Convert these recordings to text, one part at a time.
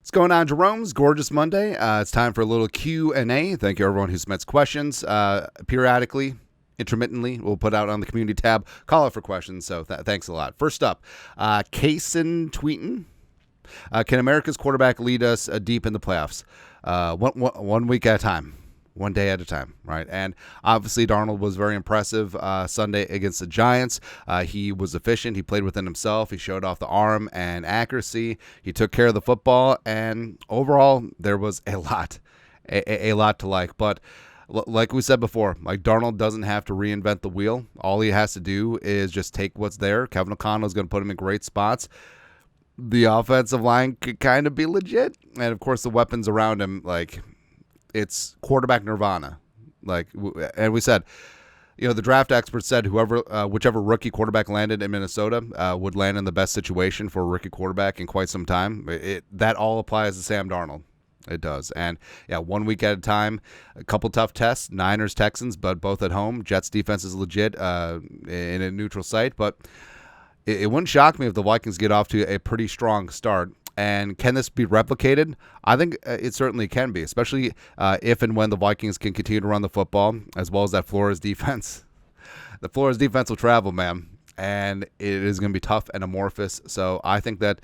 What's going on, Jeromes? Gorgeous Monday. It's time for a little Q&A. Thank you, everyone who submits questions. Periodically, intermittently, we'll put out on the community tab. Call out for questions, so thanks a lot. First up, Kaysen tweeting. Can America's quarterback lead us deep in the playoffs? One week at a time. One day at a time, right? And obviously, Darnold was very impressive Sunday against the Giants. He was efficient. He played within himself. He showed off the arm and accuracy. He took care of the football. And overall, there was a lot to like. But like we said before, like Darnold doesn't have to reinvent the wheel. All he has to do is just take what's there. Kevin O'Connell is going to put him in great spots. The offensive line could kind of be legit. And, of course, the weapons around him, like – it's quarterback nirvana. And we said, the draft experts said whichever rookie quarterback landed in Minnesota would land in the best situation for a rookie quarterback in quite some time. That all applies to Sam Darnold. It does. And, 1 week at a time, a couple tough tests, Niners, Texans, but both at home. Jets defense is legit in a neutral site. But it wouldn't shock me if the Vikings get off to a pretty strong start. And can this be replicated? I think it certainly can be, especially if and when the Vikings can continue to run the football, as well as that Flores defense. The Flores defense will travel, man, and it is going to be tough and amorphous. So I think that,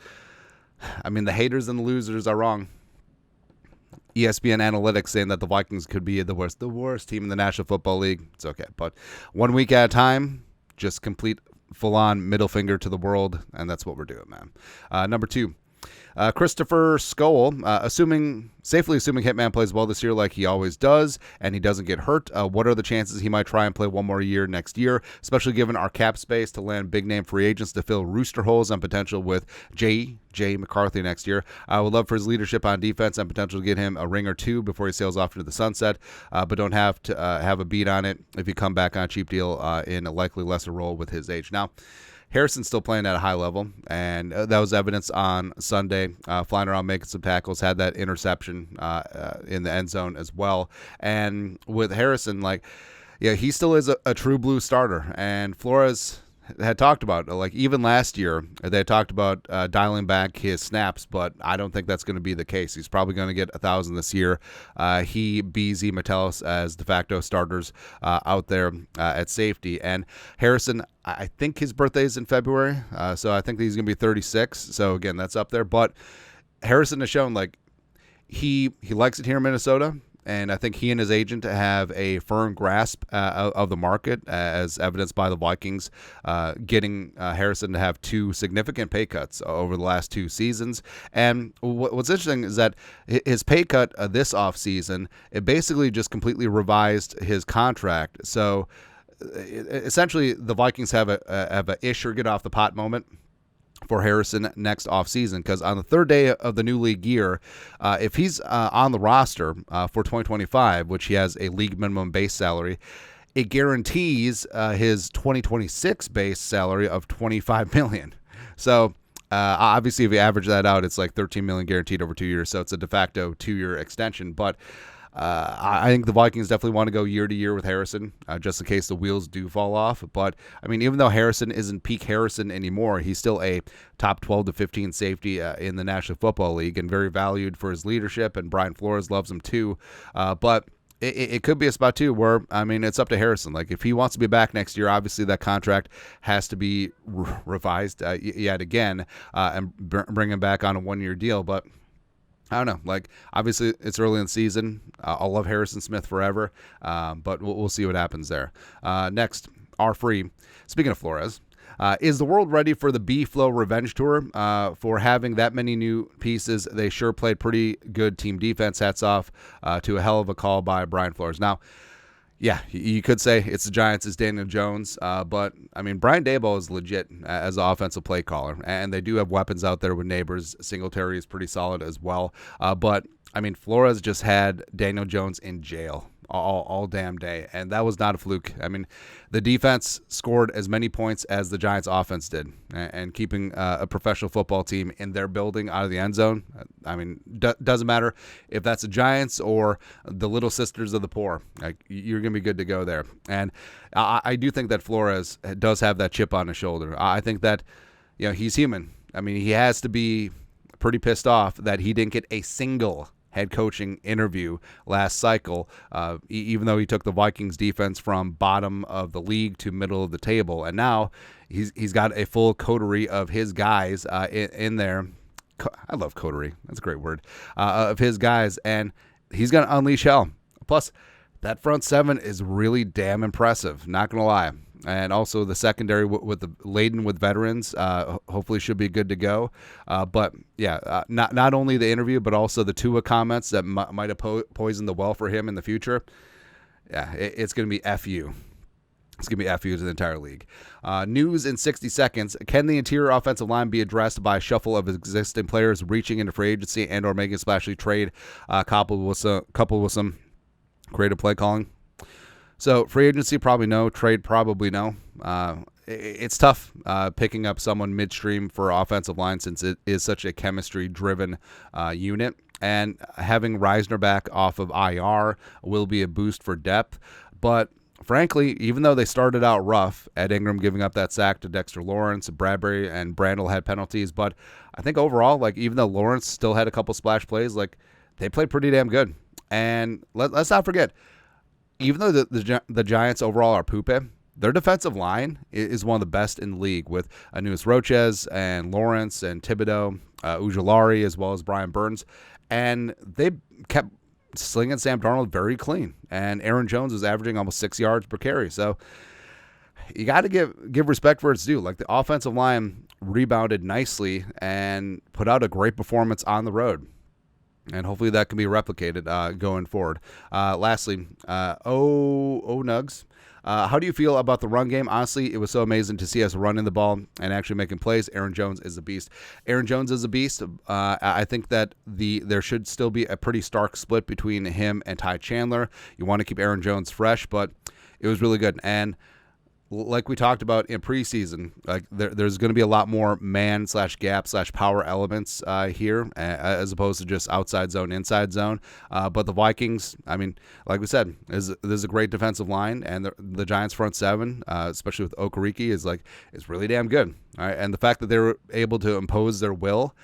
the haters and the losers are wrong. ESPN analytics saying that the Vikings could be the worst team in the National Football League. It's okay, but 1 week at a time, just complete full-on middle finger to the world, and that's what we're doing, man. Number 2. Christopher Skoll, safely assuming Hitman plays well this year like he always does, and he doesn't get hurt, what are the chances he might try and play one more year next year, especially given our cap space to land big-name free agents to fill rooster holes and potential with J. McCarthy next year? I would love for his leadership on defense and potential to get him a ring or two before he sails off into the sunset, but don't have to have a beat on it if you come back on a cheap deal in a likely lesser role with his age. Now, Harrison's still playing at a high level, and that was evidence on Sunday, flying around making some tackles, had that interception in the end zone as well. And with Harrison, he still is a true blue starter. And Flores had talked about, even last year, they had talked about dialing back his snaps, but I don't think that's going to be the case. He's probably going to get 1,000 this year. He, BZ, Metellus as de facto starters out there at safety. And Harrison, I think his birthday is in February, so I think he's going to be 36. So, again, that's up there. But Harrison has shown, he likes it here in Minnesota. And I think he and his agent have a firm grasp of the market, as evidenced by the Vikings getting Harrison to have 2 significant pay cuts over the last 2 seasons. And what's interesting is that his pay cut this offseason, it basically just completely revised his contract. So essentially, the Vikings have a ish or get off the pot moment for Harrison next offseason, because on the 3rd day of the new league year, if he's on the roster for 2025, which he has a league minimum base salary, it guarantees his 2026 base salary of $25 million. So obviously, if you average that out, it's like $13 million guaranteed over 2 years. So it's a de facto 2-year extension. But I think the Vikings definitely want to go year to year with Harrison, just in case the wheels do fall off. But, even though Harrison isn't peak Harrison anymore, he's still a top 12 to 15 safety in the National Football League and very valued for his leadership, and Brian Flores loves him too. But it could be a spot too where, it's up to Harrison. If he wants to be back next year, obviously that contract has to be revised yet again and bring him back on a 1-year deal. But I don't know. Obviously, it's early in the season. I'll love Harrison Smith forever, but we'll see what happens there. Next, R-Free. Speaking of Flores, is the world ready for the B-Flow Revenge Tour? For having that many new pieces, they sure played pretty good team defense. Hats off to a hell of a call by Brian Flores. Now, yeah, you could say it's the Giants, it's Daniel Jones, but, Brian Daboll is legit as an offensive play caller, and they do have weapons out there with neighbors. Singletary is pretty solid as well, but, Flores just had Daniel Jones in jail all damn day, and that was not a fluke. The defense scored as many points as the Giants offense did, and keeping a professional football team in their building out of the end zone, doesn't matter if that's the Giants or the Little Sisters of the Poor. You're going to be good to go there. And I do think that Flores does have that chip on his shoulder. I think that, he's human. He has to be pretty pissed off that he didn't get a single head coaching interview last cycle, even though he took the Vikings defense from bottom of the league to middle of the table. And now he's got a full coterie of his guys in there. I love coterie. That's a great word. Of his guys, and he's going to unleash hell. Plus, that front seven is really damn impressive, not going to lie. And also the secondary with the laden with veterans, hopefully should be good to go. But yeah, not only the interview, but also the Tua comments that might have poisoned the well for him in the future. Yeah, it's going to be FU. It's going to be FU to the entire league. News in 60 seconds. Can the interior offensive line be addressed by a shuffle of existing players reaching into free agency and or making a splashy trade coupled with some creative play calling? So free agency, probably no. Trade, probably no. It's tough picking up someone midstream for offensive line since it is such a chemistry-driven unit. And having Reisner back off of IR will be a boost for depth. But frankly, even though they started out rough, Ed Ingram giving up that sack to Dexter Lawrence, Bradbury and Brandel had penalties. But I think overall, like even though Lawrence still had a couple splash plays, like they played pretty damn good. And let's not forget, even though the Giants overall are poopy, their defensive line is one of the best in the league with Anuis Roches and Lawrence and Thibodeau, Ujulari, as well as Brian Burns. And they kept slinging Sam Darnold very clean. And Aaron Jones was averaging almost 6 yards per carry. So you got to give respect where it's due. Like the offensive line rebounded nicely and put out a great performance on the road. And hopefully that can be replicated going forward. Lastly, Nugs. How do you feel about the run game? Honestly, it was so amazing to see us running the ball and actually making plays. Aaron Jones is a beast. Aaron Jones is a beast. I think that there should still be a pretty stark split between him and Ty Chandler. You want to keep Aaron Jones fresh, but it was really good. And like we talked about in preseason, like there's going to be a lot more man/gap/power elements here as opposed to just outside zone, inside zone. But the Vikings, I mean, like we said, there's a great defensive line, and the Giants front seven, especially with Okereke, is really damn good. All right, and the fact that they were able to impose their will,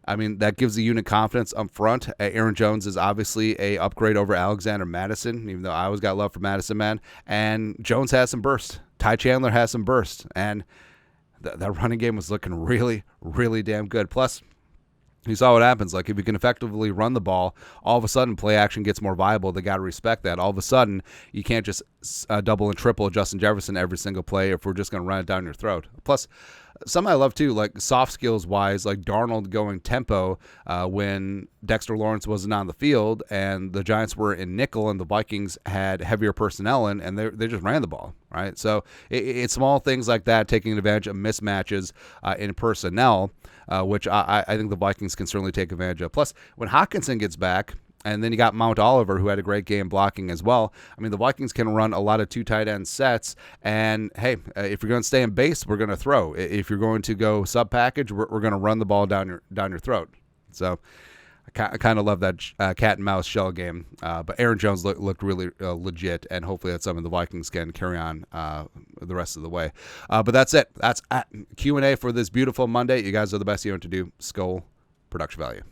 I mean, that gives the unit confidence up front. Aaron Jones is obviously a upgrade over Alexander Madison, even though I always got love for Madison, man. And Jones has some burst. Ty Chandler has some burst. And that running game was looking really, really damn good. Plus, you saw what happens. Like, if you can effectively run the ball, all of a sudden play action gets more viable. They got to respect that. All of a sudden, you can't just double and triple Justin Jefferson every single play if we're just going to run it down your throat. Plus, some I love too, like soft skills wise, like Darnold going tempo when Dexter Lawrence wasn't on the field and the Giants were in nickel and the Vikings had heavier personnel in, and they just ran the ball, right? So it's small things like that, taking advantage of mismatches in personnel, which I think the Vikings can certainly take advantage of. Plus, when Hockenson gets back, and then you got Mount Oliver, who had a great game blocking as well. I mean, the Vikings can run a lot of two tight end sets. And, hey, if you're going to stay in base, we're going to throw. If you're going to go sub-package, we're going to run the ball down your throat. So I kind of love that cat and mouse shell game. But Aaron Jones looked really legit, and hopefully that's something the Vikings can carry on the rest of the way. But that's it. That's Q&A for this beautiful Monday. You guys are the best you know what to do. Skol, production value.